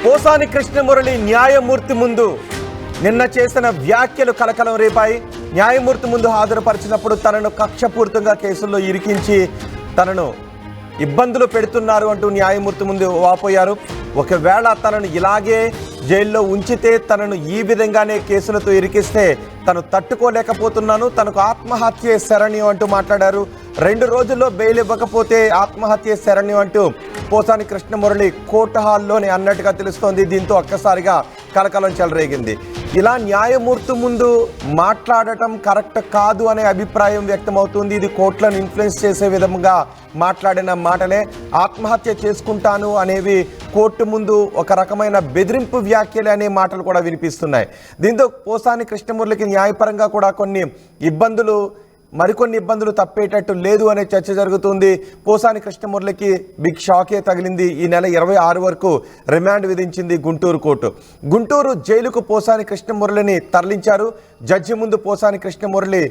పోసాని కృష్ణమురళి న్యాయమూర్తి ముందు నిన్న చేసిన వ్యాఖ్యలు కలకలం రేపాయి. న్యాయమూర్తి ముందు హాజరుపరిచినప్పుడు తనను కక్షపూరితంగా కేసుల్లో ఇరికించి తనను ఇబ్బందులు పెడుతున్నారు అంటూ న్యాయమూర్తి ముందు వాపోయారు. ఒకవేళ తనను ఇలాగే జైల్లో ఉంచితే, తనను ఈ విధంగానే కేసులతో ఇరికిస్తే తను తట్టుకోలేకపోతున్నాను, తనకు ఆత్మహత్యే శరణ్యం అంటూ మాట్లాడారు. 2 రోజుల్లో బెయిల్ ఇవ్వకపోతే ఆత్మహత్యే శరణ్యం అంటూ పోసాని కృష్ణమురళి కోర్టు హాల్లోనే అన్నట్టుగా తెలుస్తోంది. దీంతో ఒక్కసారిగా కలకలం చెలరేగింది. ఇలా న్యాయమూర్తి ముందు మాట్లాడటం కరెక్ట్ కాదు అనే అభిప్రాయం వ్యక్తమవుతుంది. ఇది కోర్టులను ఇన్ఫ్లుయెన్స్ చేసే విధంగా మాట్లాడిన మాటలే. ఆత్మహత్య చేసుకుంటాను అనేవి కోర్టు ముందు ఒక రకమైన బెదిరింపు వ్యాఖ్యలు అనే మాటలు కూడా వినిపిస్తున్నాయి. దీంతో పోసాని కృష్ణమురళికి న్యాయపరంగా కూడా మరికొన్ని ఇబ్బందులు తప్పేటట్టు లేదు అనే చర్చ జరుగుతుంది. పోసాని కృష్ణమురళికి బిగ్ షాకే తగిలింది. ఈ నెల 26 వరకు రిమాండ్ విధించింది గుంటూరు కోర్టు. గుంటూరు జైలుకు పోసాని కృష్ణమురళిని తరలించారు. జడ్జి ముందు పోసాని కృష్ణమురళి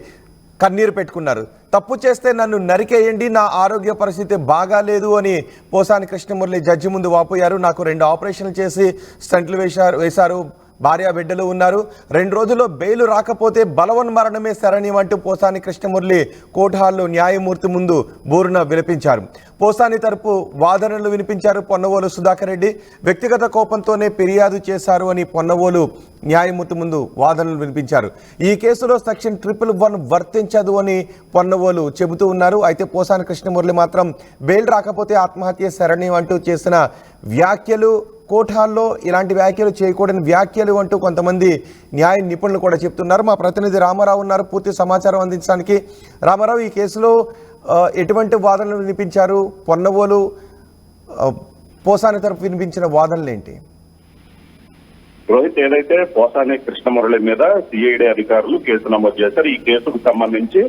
కన్నీరు పెట్టుకున్నారు. తప్పు చేస్తే నన్ను నరికేయండి, నా ఆరోగ్య పరిస్థితి బాగాలేదు అని పోసాని కృష్ణమురళి జడ్జి ముందు వాపోయారు. నాకు 2 ఆపరేషన్లు చేసి స్టంట్లు వేశారు, భార్య బిడ్డలు ఉన్నారు, 2 రోజుల్లో బెయిల్ రాకపోతే బలవన్మరణమే శరణ్యం అంటూ పోసాని కృష్ణమురళి కోర్టు హాల్లో న్యాయమూర్తి ముందు బోరున వినిపించారు. పోసాని తరపు వాదనలు వినిపించారు పొన్నవోలు సుధాకర్ రెడ్డి. వ్యక్తిగత కోపంతోనే ఫిర్యాదు చేశారు అని పొన్నవోలు న్యాయమూర్తి ముందు వాదనలు వినిపించారు. ఈ కేసులో సెక్షన్ 111 వర్తించదు అని పొన్నవోలు చెబుతూ ఉన్నారు. అయితే పోసాని కృష్ణమురళి మాత్రం బెయిల్ రాకపోతే ఆత్మహత్య శరణ్యం అంటూ చేసిన వ్యాఖ్యలు, కోర్టు హాల్లో ఇలాంటి వ్యాఖ్యలు చేయకూడని వ్యాఖ్యలు అంటూ కొంతమంది న్యాయ నిపుణులు కూడా చెప్తున్నారు. మా ప్రతినిధి రామారావు ఉన్నారు పూర్తి సమాచారం అందించడానికి. రామారావు, ఈ కేసులో ఎటువంటి వాదనలు వినిపించారు? పొన్నవోలు పోసాని తరపు వినిపించిన వాదనలు ఏంటి? రోహిత్, ఏదైతే పోసాని కృష్ణమురళి మీద సిఐడి అధికారులు కేసు నమోదు చేశారు, ఈ కేసుకు సంబంధించి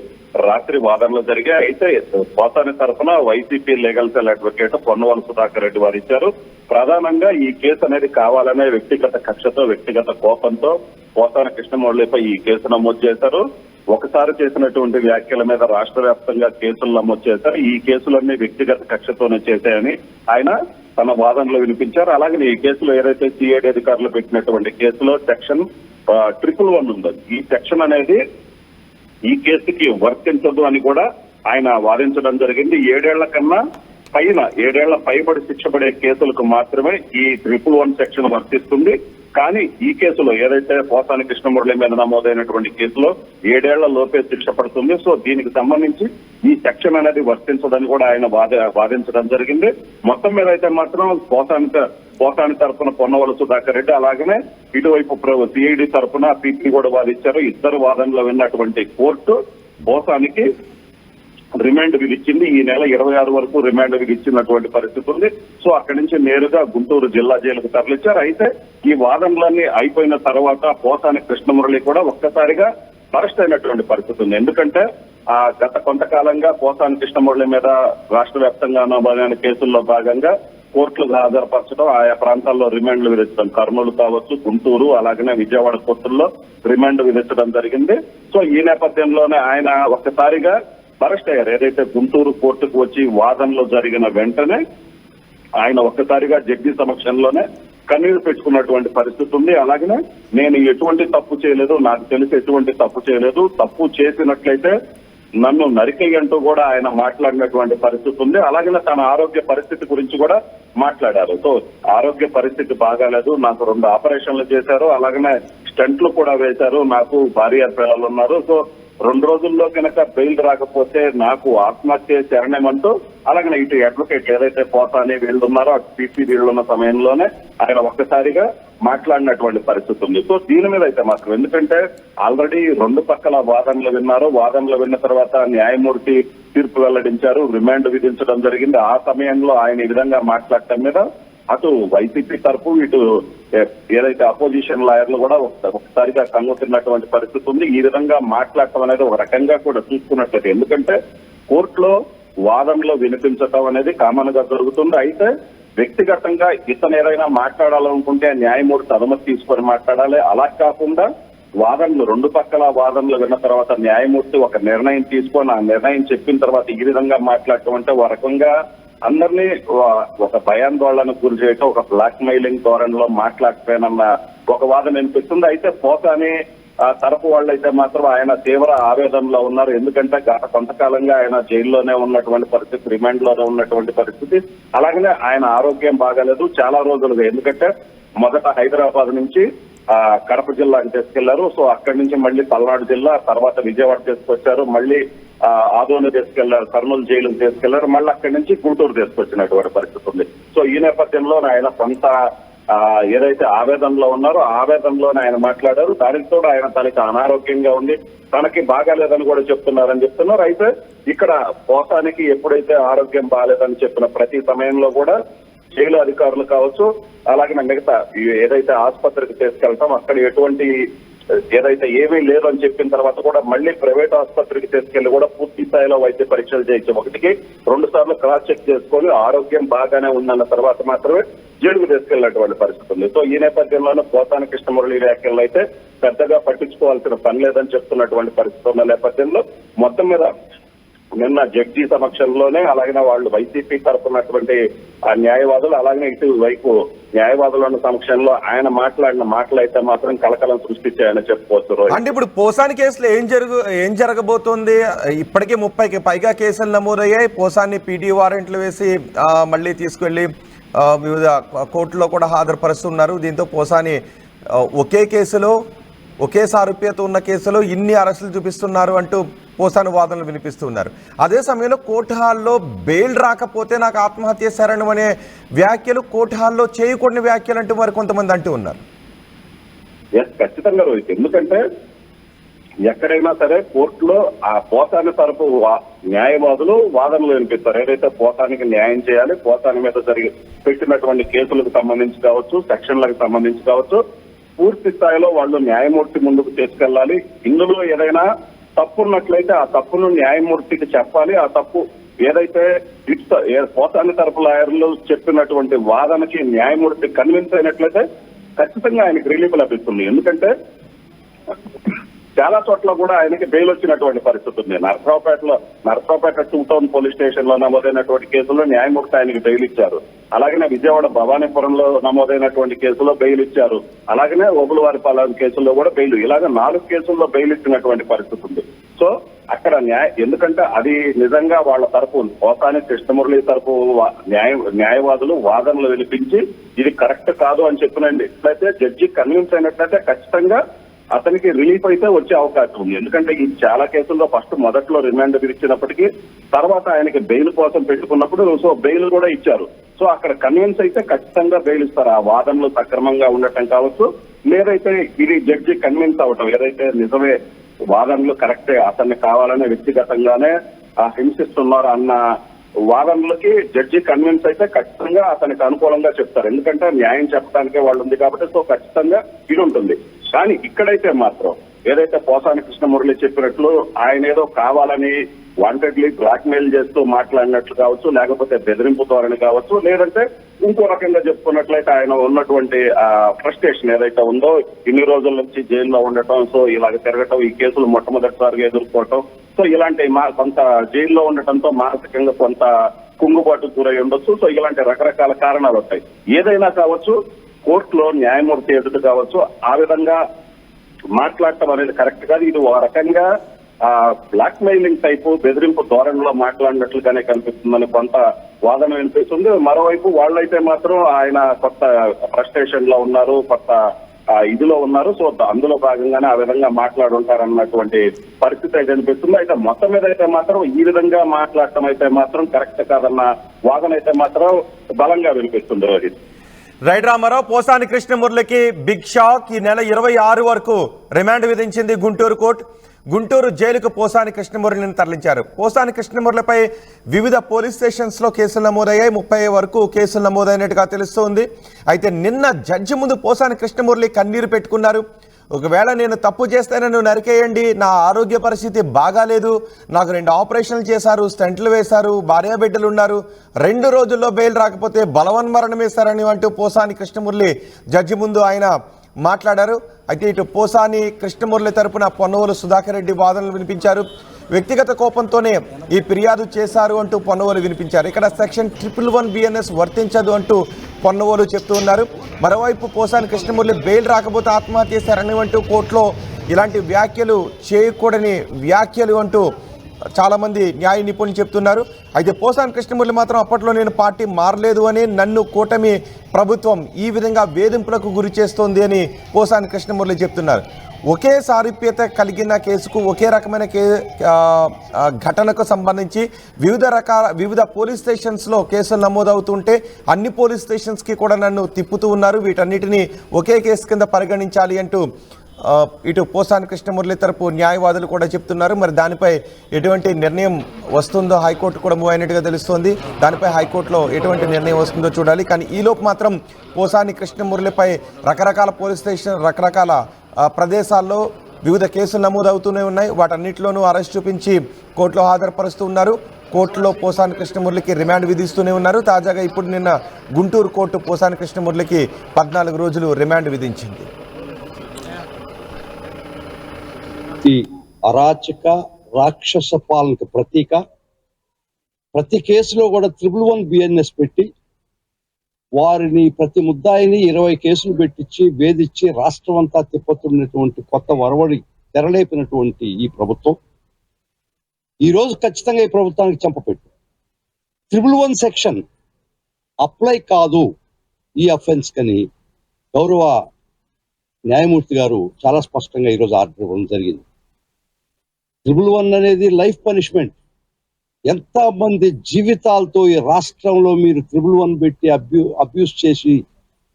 రాత్రి వాదనలు జరిగాయి. అయితే పోసాని తరఫున YCP legal cell advocate Ponnavolu Sudhakar Reddy వారు ఇచ్చారు. ప్రధానంగా ఈ కేసు అనేది కావాలనే వ్యక్తిగత కక్షతో, వ్యక్తిగత కోపంతో పోసాని కృష్ణమురళిపై ఈ కేసు నమోదు చేశారు. ఒకసారి చేసినటువంటి వ్యాఖ్యల మీద రాష్ట్ర వ్యాప్తంగా కేసులు నమోదు చేశారు. ఈ కేసులన్నీ వ్యక్తిగత కక్షతోనే చేశాయని ఆయన తన వాదనలో వినిపించారు. అలాగే ఈ కేసులో ఏదైతే సిఐడి అధికారులు పెట్టినటువంటి కేసులో సెక్షన్ 111 ఉందో, ఈ సెక్షన్ అనేది ఈ కేసుకి వర్తించదు అని కూడా ఆయన వాదించడం జరిగింది. 7 ఏళ్ల కన్నా పైన 7 ఏళ్ల పైబడి శిక్ష పడే కేసులకు మాత్రమే ఈ 111 సెక్షన్ వర్తిస్తుంది. కానీ ఈ కేసులో ఏదైతే పోసాని కృష్ణమురళి మీద నమోదైనటువంటి కేసులో 7 ఏళ్ల లోపే శిక్ష పడుతుంది. సో దీనికి సంబంధించి ఈ సెక్షన్ అనేది వర్తించదని కూడా ఆయన వాదించడం జరిగింది. మొత్తం మీద అయితే మాత్రం పోసాని తరఫున పొన్నవోలు సుధాకర్ రెడ్డి, అలాగనే ఇటువైపు సిఐడి తరఫున పీపీ కూడా వాదించారు. ఇద్దరు వాదనలో విన్నటువంటి కోర్టు పోసానికి రిమాండ్ విధించింది. ఈ నెల 26 వరకు రిమాండ్ విధించినటువంటి పరిస్థితి ఉంది. సో అక్కడి నుంచి నేరుగా గుంటూరు జిల్లా జైలుకు తరలించారు. అయితే ఈ వాదనలన్నీ అయిపోయిన తర్వాత పోసాని కృష్ణమురళి కూడా ఒక్కసారిగా అరెస్ట్ అయినటువంటి పరిస్థితి ఉంది. ఎందుకంటే గత కొంతకాలంగా పోసాని కృష్ణమురళి మీద రాష్ట్ర వ్యాప్తంగా నమోదైన కేసుల్లో భాగంగా కోర్టులకు హాజరుపరచడం, ఆయా ప్రాంతాల్లో రిమాండ్లు విధించడం, కర్నూలు కావచ్చు, గుంటూరు, అలాగనే విజయవాడ కోర్టుల్లో రిమాండ్ విధించడం జరిగింది. సో ఈ నేపథ్యంలోనే ఆయన ఒక్కసారిగా అరెస్ట్ అయ్యారు. ఏదైతే గుంటూరు కోర్టుకు వచ్చి వాదనలో జరిగిన వెంటనే ఆయన ఒక్కసారిగా జడ్జి సమక్షంలోనే కన్నీరు పెట్టుకున్నటువంటి పరిస్థితి ఉంది. అలాగనే నేను ఎటువంటి తప్పు చేయలేదు, నాకు తెలిసి ఎటువంటి తప్పు చేయలేదు, తప్పు చేసినట్లయితే నన్ను నరికేయంటూ కూడా ఆయన మాట్లాడినటువంటి పరిస్థితి ఉంది. అలాగనే తన ఆరోగ్య పరిస్థితి గురించి కూడా మాట్లాడారు. సో ఆరోగ్య పరిస్థితి బాగాలేదు, నాకు 2 ఆపరేషన్లు చేశారు, అలాగనే స్టంట్లు కూడా వేశారు, నాకు భార్య పిల్లలు ఉన్నారు. సో 2 రోజుల్లో కనుక బెయిల్ రాకపోతే నాకు ఆత్మహత్య శరణ్యమంటూ, అలాగే ఇటు అడ్వకేట్ ఏదైతే పోసాని వీళ్ళు ఉన్నారో అటు పీపీ వీళ్ళున్న సమయంలోనే ఆయన ఒక్కసారిగా మాట్లాడినటువంటి పరిస్థితి ఉంది. సో దీని మీద అయితే మాత్రం, ఎందుకంటే ఆల్రెడీ 2 పక్కల వాదనలు విన్నారు. వాదనలు విన్న తర్వాత న్యాయమూర్తి తీర్పు వెల్లడించారు, రిమాండ్ విధించడం జరిగింది. ఆ సమయంలో ఆయన ఈ విధంగా మాట్లాడటం మీద అటు వైసీపీ తరపు, ఇటు ఏదైతే అపోజిషన్ లాయర్లు కూడా ఒకసారిగా కన్నుతున్నటువంటి పరిస్థితి ఉంది. ఈ విధంగా మాట్లాడటం అనేది ఒక రకంగా కూడా చూసుకున్నట్లయితే, ఎందుకంటే కోర్టులో వాదనలో వినిపించటం అనేది కామన్ గా జరుగుతుంది. అయితే వ్యక్తిగతంగా ఇతను ఏదైనా మాట్లాడాలనుకుంటే న్యాయమూర్తి అనుమతి తీసుకొని మాట్లాడాలి. అలా కాకుండా వాదనలు 2 పక్కల వాదనలు విన్న తర్వాత న్యాయమూర్తి ఒక నిర్ణయం తీసుకొని ఆ నిర్ణయం చెప్పిన తర్వాత ఈ విధంగా మాట్లాడటం అంటే ఒక రకంగా అందరినీ ఒక భయాందోళనకు గురి చేయటం, ఒక బ్లాక్ మెయిలింగ్ ధోరణిలో మాట్లాడకపోయినన్న ఒక వాదన వినిపిస్తుంది. అయితే పోసాని తరపు వాళ్ళైతే మాత్రం ఆయన తీవ్ర ఆవేదనలో ఉన్నారు. ఎందుకంటే గత కొంతకాలంగా ఆయన జైల్లోనే ఉన్నటువంటి పరిస్థితి, రిమాండ్ లోనే ఉన్నటువంటి పరిస్థితి. అలాగనే ఆయన ఆరోగ్యం బాగాలేదు చాలా రోజులుగా. ఎందుకంటే మొదట హైదరాబాద్ నుంచి కడప జిల్లాకి తీసుకెళ్లారు. సో అక్కడి నుంచి మళ్ళీ పల్నాడు జిల్లా, తర్వాత విజయవాడ తీసుకొచ్చారు, మళ్ళీ ఆదోని తీసుకెళ్లారు, కర్నూలు జైలుకు తీసుకెళ్లారు, మళ్ళీ అక్కడి నుంచి గుంటూరు తీసుకొచ్చినటువంటి పరిస్థితి ఉంది. సో ఈ నేపథ్యంలో ఆయన కొంత ఏదైతే ఆవేదనలో ఉన్నారో ఆవేదనలోనే ఆయన మాట్లాడారు. దానికి తోడు ఆయన తనకి అనారోగ్యంగా ఉంది, తనకి బాగాలేదని కూడా చెప్తున్నారు. అయితే ఇక్కడ పోసానికి ఎప్పుడైతే ఆరోగ్యం బాగాలేదని చెప్పిన ప్రతి సమయంలో కూడా జైలు అధికారులు కావచ్చు, అలాగే మిగతా ఏదైతే ఆసుపత్రికి తీసుకెళ్తాం అక్కడ ఎటువంటి ఏదైతే ఏమీ లేదు అని చెప్పిన తర్వాత కూడా మళ్ళీ ప్రైవేట్ ఆసుపత్రికి తీసుకెళ్లి కూడా పూర్తి స్థాయిలో వైద్య పరీక్షలు చేయించి 1-2 సార్లు క్రాస్ చెక్ చేసుకొని ఆరోగ్యం బాగానే ఉందన్న తర్వాత మాత్రమే జైలుకు తీసుకెళ్లినటువంటి పరిస్థితి ఉంది. సో ఈ నేపథ్యంలోనే పోసాని కృష్ణమురళి వ్యాఖ్యలు అయితే పెద్దగా పట్టించుకోవాల్సిన పని లేదని చెప్తున్నటువంటి పరిస్థితి ఉన్న నేపథ్యంలో మొత్తం మీద నిన్న జడ్జి సమక్షంలోనే అలాగే వాళ్ళు వైసీపీ తరపునటువంటి న్యాయవాదులు అలాగే ఇటు వైపు న్యాయవాదుల సమక్షంలో ఆయన మాట్లాడిన మాటలు అయితే మాత్రం కలకలం సృష్టించాయని చెప్పుకోవచ్చు. అంటే ఇప్పుడు పోసాని కేసులో ఏం జరగబోతోంది? ఇప్పటికే 30కి పైగా కేసులు నమోదయ్యాయి. పోసాన్ని పీటీ వారెంట్లు వేసి మళ్ళీ తీసుకెళ్లి వివిధ కోర్టులో కూడా హాజరుపరుస్తున్నారు. దీంతో పోసాని ఒకే కేసులో ఒకే సారూప్యత ఉన్న కేసులో ఇన్ని అరెస్టులు చూపిస్తున్నారు అంటూ పోసాని వాదనలు వినిపిస్తున్నారు. అదే సమయంలో కోర్టు హాల్లో బెయిల్ రాకపోతే నాకు ఆత్మహత్య శరణం అనే వ్యాఖ్యలు కోర్టు హాల్లో చేయకూడని వ్యాఖ్యలు అంటూ మరి కొంతమంది అంటూ ఉన్నారు. ఖచ్చితంగా రోహిత్, ఎందుకంటే ఎక్కడైనా సరే కోర్టులో ఆ పోసాని తరపు న్యాయవాదులు వాదనలు వినిపిస్తారు. ఏదైతే పోసానికి న్యాయం చేయాలి, పోసాని మీద పెట్టినటువంటి కేసులకు సంబంధించి కావచ్చు, సెక్షన్లకు సంబంధించి కావచ్చు, పూర్తి స్థాయిలో వాళ్ళు న్యాయమూర్తి ముందుకు తీసుకెళ్లాలి. ఇందులో ఏదైనా తప్పు ఉన్నట్లయితే ఆ తప్పును న్యాయమూర్తికి చెప్పాలి. ఆ తప్పు ఏదైతే పోసాని తరపు లాయర్లు చెప్పినటువంటి వాదనకి న్యాయమూర్తి కన్విన్స్ అయినట్లయితే ఖచ్చితంగా ఆయనకి రిలీఫ్ లభిస్తుంది. ఎందుకంటే చాలా చోట్ల కూడా ఆయనకి బెయిల్ వచ్చినటువంటి పరిస్థితి ఉంది. నర్సరావుపేట 2 టౌన్ పోలీస్ స్టేషన్ లో నమోదైనటువంటి కేసులో న్యాయమూర్తి ఆయనకి బెయిల్ ఇచ్చారు. అలాగనే విజయవాడ భవానీపురంలో నమోదైనటువంటి కేసులో బెయిల్ ఇచ్చారు. అలాగనే ఓబులవారిపాలెం కేసుల్లో కూడా బెయిల్, ఇలాగ 4 కేసుల్లో బెయిల్ ఇచ్చినటువంటి పరిస్థితి ఉంది. సో అక్కడ ఎందుకంటే అది నిజంగా వాళ్ళ తరపు పోసాని కృష్ణమురళి తరపు న్యాయవాదులు వాదనలు వినిపించి ఇది కరెక్ట్ కాదు అని చెప్పినండి ఎట్లయితే జడ్జి కన్విన్స్ అయినట్లయితే ఖచ్చితంగా అతనికి రిలీఫ్ అయితే వచ్చే అవకాశం ఉంది. ఎందుకంటే ఈ చాలా కేసుల్లో మొదట్లో రిమాండ్ విధించినప్పటికీ తర్వాత ఆయనకి బెయిల్ కోసం పెట్టుకున్నప్పుడు సో బెయిల్ కూడా ఇచ్చారు. సో అక్కడ కన్విన్స్ అయితే ఖచ్చితంగా బెయిల్ ఇస్తారు. ఆ వాదనలు సక్రమంగా ఉండటం కావచ్చు, లేదైతే ఇది జడ్జి కన్విన్స్ అవటం ఏదైతే నిజమే వాదనలు కరెక్టే, అతన్ని కావాలనే వ్యక్తిగతంగానే హింసిస్తున్నారు అన్న వాదనలకి జడ్జి కన్విన్స్ అయితే ఖచ్చితంగా అతనికి అనుకూలంగా చెప్తారు. ఎందుకంటే న్యాయం చెప్పడానికే వాళ్ళు ఉంది కాబట్టి సో ఖచ్చితంగా ఇది ఉంటుంది. కానీ ఇక్కడైతే మాత్రం ఏదైతే పోసాని కృష్ణమురళి చెప్పినట్లు ఆయన ఏదో కావాలని వాంటెడ్లీ బ్లాక్ మెయిల్ చేస్తూ మాట్లాడినట్లు కావచ్చు, లేకపోతే బెదిరింపు ధోరణి కావచ్చు, లేదంటే ఇంకో రకంగా చెప్పుకున్నట్లయితే ఆయన ఉన్నటువంటి ఫ్రస్ట్రేషన్ ఏదైతే ఉందో ఇన్ని రోజుల నుంచి జైల్లో ఉండటం, సో ఇలాగ తిరగటం, ఈ కేసులు మొట్టమొదటిసారిగా ఎదుర్కోవటం, సో ఇలాంటి కొంత జైల్లో ఉండటంతో మానసికంగా కొంత కుంగుబాటు గురై ఉండొచ్చు. సో ఇలాంటి రకరకాల కారణాలు ఉంటాయి. ఏదైనా కావచ్చు, కోర్టులో న్యాయమూర్తి ఎదుట కావచ్చు ఆ విధంగా మాట్లాడటం అనేది కరెక్ట్ కాదు. ఇది ఒక రకంగా బ్లాక్ మెయిలింగ్ టైపు బెదిరింపు ధోరణిలో మాట్లాడినట్లుగానే కనిపిస్తుందని కొంత వాదన వినిపిస్తుంది. మరోవైపు వాళ్ళైతే మాత్రం ఆయన కొత్త ఫ్రస్ట్రేషన్ లో ఉన్నారు, కొత్త ఇదిలో ఉన్నారు, సో అందులో భాగంగానే ఆ విధంగా మాట్లాడుంటారన్నటువంటి పరిస్థితి అయితే అనిపిస్తుంది. అయితే మొత్తం మీద అయితే మాత్రం ఈ విధంగా మాట్లాడటం అయితే మాత్రం కరెక్ట్ కాదన్న వాదన అయితే మాత్రం బలంగా వినిపిస్తుంది. రోహిత్, రైట్ రామారావు, పోసాని కృష్ణమురళికి బిగ్ షాక్. ఈ నెల 26 వరకు రిమాండ్ విధించింది గుంటూరు కోర్టు. గుంటూరు జైలుకు పోసాని కృష్ణమురళిని తరలించారు. పోసాని కృష్ణమురళిపై వివిధ పోలీస్ స్టేషన్స్ లో కేసులు నమోదయ్యాయి. 30 వరకు కేసులు నమోదైనట్టుగా తెలుస్తోంది. అయితే నిన్న జడ్జి ముందు పోసాని కృష్ణమురళి కన్నీరు పెట్టుకున్నారు. ఒకవేళ నేను తప్పు చేస్తే నన్ను నరికేయండి, నా ఆరోగ్య పరిస్థితి బాగాలేదు, నాకు 2 ఆపరేషన్లు చేశారు, స్టంట్లు వేశారు, భార్యాబిడ్డలు ఉన్నారు, 2 రోజుల్లో బెయిల్ రాకపోతే బలవన్మరణం వేశారని అంటూ పోసాని కృష్ణమురళి జడ్జి ముందు ఆయన మాట్లాడారు. అయితే ఇటు పోసాని కృష్ణమురళి తరపున పొన్నవోలు సుధాకర్ రెడ్డి వాదనలు వినిపించారు. వ్యక్తిగత కోపంతోనే ఈ ఫిర్యాదు చేశారు అంటూ పొన్నవోలు వినిపించారు. ఇక్కడ సెక్షన్ 111 BNS వర్తించదు అంటూ పొన్నవోలు చెప్తూ ఉన్నారు. మరోవైపు పోసాని కృష్ణమురళి బెయిల్ రాకపోతే ఆత్మహత్య శరణ్యం అంటూ కోర్టులో ఇలాంటి వ్యాఖ్యలు చేయకూడని వ్యాఖ్యలు అంటూ చాలామంది న్యాయ నిపుణులు చెప్తున్నారు. అయితే పోసాని కృష్ణమురళి మాత్రం అప్పట్లో నేను పార్టీ మారలేదు అని, నన్ను కూటమి ప్రభుత్వం ఈ విధంగా వేధింపులకు గురి చేస్తోంది అని పోసాని కృష్ణమురళి చెప్తున్నారు. ఒకే సారూప్యత కలిగిన కేసుకు ఒకే రకమైన ఘటనకు సంబంధించి వివిధ పోలీస్ స్టేషన్స్లో కేసులు నమోదవుతుంటే అన్ని పోలీస్ స్టేషన్స్కి కూడా నన్ను తిప్పుతూ ఉన్నారు. వీటన్నిటినీ ఒకే కేసు కింద పరిగణించాలి అంటూ ఇటు పోసాని కృష్ణమురళి తరపు న్యాయవాదులు కూడా చెప్తున్నారు. మరి దానిపై ఎటువంటి నిర్ణయం వస్తుందో హైకోర్టు కూడా మూవ్ అయినట్టుగా తెలుస్తోంది. దానిపై హైకోర్టులో ఎటువంటి నిర్ణయం వస్తుందో చూడాలి. కానీ ఈలోపు మాత్రం పోసాని కృష్ణమురళిపై రకరకాల పోలీస్ స్టేషన్ రకరకాల ప్రదేశాల్లో వివిధ కేసులు నమోదవుతూనే ఉన్నాయి. వాటన్నిటిలోనూ అరెస్ట్ చూపించి కోర్టులో హాజరుపరుస్తూ ఉన్నారు. కోర్టులో పోసాని కృష్ణమురళికి రిమాండ్ విధిస్తూనే ఉన్నారు. తాజాగా ఇప్పుడు నిన్న గుంటూరు కోర్టు పోసాని కృష్ణమురళికి 14 రోజులు రిమాండ్ విధించింది. అరాచక రాక్షస పాలనకు ప్రతీక. ప్రతి కేసులో కూడా 111 BNS పెట్టి వారిని ప్రతి ముద్దాయిని 20 కేసులు పెట్టించి వేధించి రాష్ట్రం అంతా తిప్పుతున్నటువంటి కొత్త వరవడి తెరలేపినటువంటి ఈ ప్రభుత్వం ఈరోజు ఖచ్చితంగా ఈ ప్రభుత్వానికి చెంపపెట్టు. 111 సెక్షన్ అప్లై కాదు ఈ అఫెన్స్ కని గౌరవ న్యాయమూర్తి గారు చాలా స్పష్టంగా ఈరోజు ఆర్డర్ ఇవ్వడం జరిగింది. 111 అనేది లైఫ్ పనిష్మెంట్. ఎంత మంది జీవితాలతో ఈ రాష్ట్రంలో మీరు 111 పెట్టి అబ్యూస్ చేసి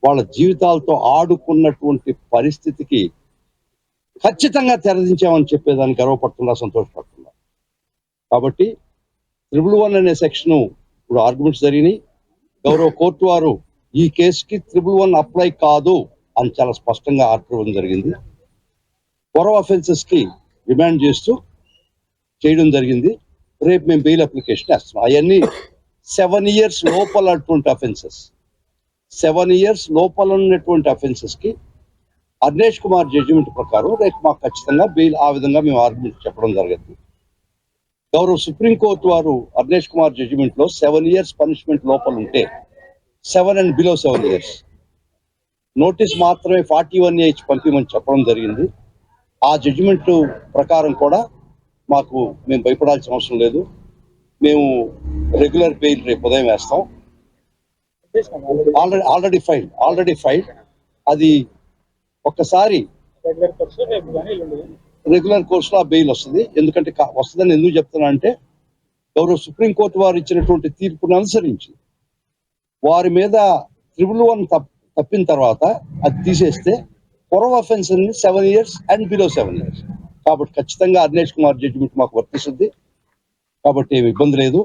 వాళ్ళ జీవితాలతో ఆడుకున్నటువంటి పరిస్థితికి ఖచ్చితంగా తెరదించామని చెప్పేదాన్ని గర్వపడుతున్నా, సంతోషపడుతున్నా. కాబట్టి 111 అనే సెక్షన్ ఇప్పుడు ఆర్గ్యుమెంట్స్ జరిగినాయి. గౌరవ కోర్టు వారు ఈ కేసుకి 111 అప్లై కాదు అని చాలా స్పష్టంగా ఆర్డర్ ఇవ్వడం జరిగింది. ఫోర్ అఫెన్సెస్ కి డిమాండ్ చేస్తూ చేయడం జరిగింది. రేపు మేము బెయిల్ అప్లికేషన్ వేస్తాం. అవన్నీ 7 years లోపల అటువంటి అఫెన్సెస్, 7 years లోపల ఉన్నటువంటి అఫెన్సెస్ కి అర్నేష్ కుమార్ జడ్జిమెంట్ ప్రకారం రేపు మాకు ఖచ్చితంగా బెయిల్, ఆ విధంగా మేము ఆర్గ్యుమెంట్ చెప్పడం జరిగింది. గౌరవ సుప్రీంకోర్టు వారు అర్నేష్ కుమార్ జడ్జిమెంట్ లో 7 years పనిష్మెంట్ లోపల ఉంటే 7 and below 7 years నోటీస్ మాత్రమే 41A పంపిమని చెప్పడం జరిగింది. ఆ జడ్జిమెంట్ ప్రకారం కూడా మాకు మేము భయపడాల్సిన అవసరం లేదు. మేము రెగ్యులర్ బెయిల్ రేపు ఉదయం వేస్తాం. Already file. అది ఒక్కసారి రెగ్యులర్ కోర్సులో ఆ బెయిల్ వస్తుంది. ఎందుకంటే వస్తుందని ఎందుకు చెప్తున్నా అంటే గౌరవ సుప్రీంకోర్టు వారు ఇచ్చినటువంటి తీర్పును అనుసరించి వారి మీద 111 తప్పిన తర్వాత అది తీసేస్తే four offence 7 years and below 7 years. కాబట్టి ఖచ్చితంగా అర్నేష్ కుమార్ జడ్జిమెంట్ మాకు వర్తిస్తుంది. కాబట్టి ఏమి ఇబ్బంది లేదు.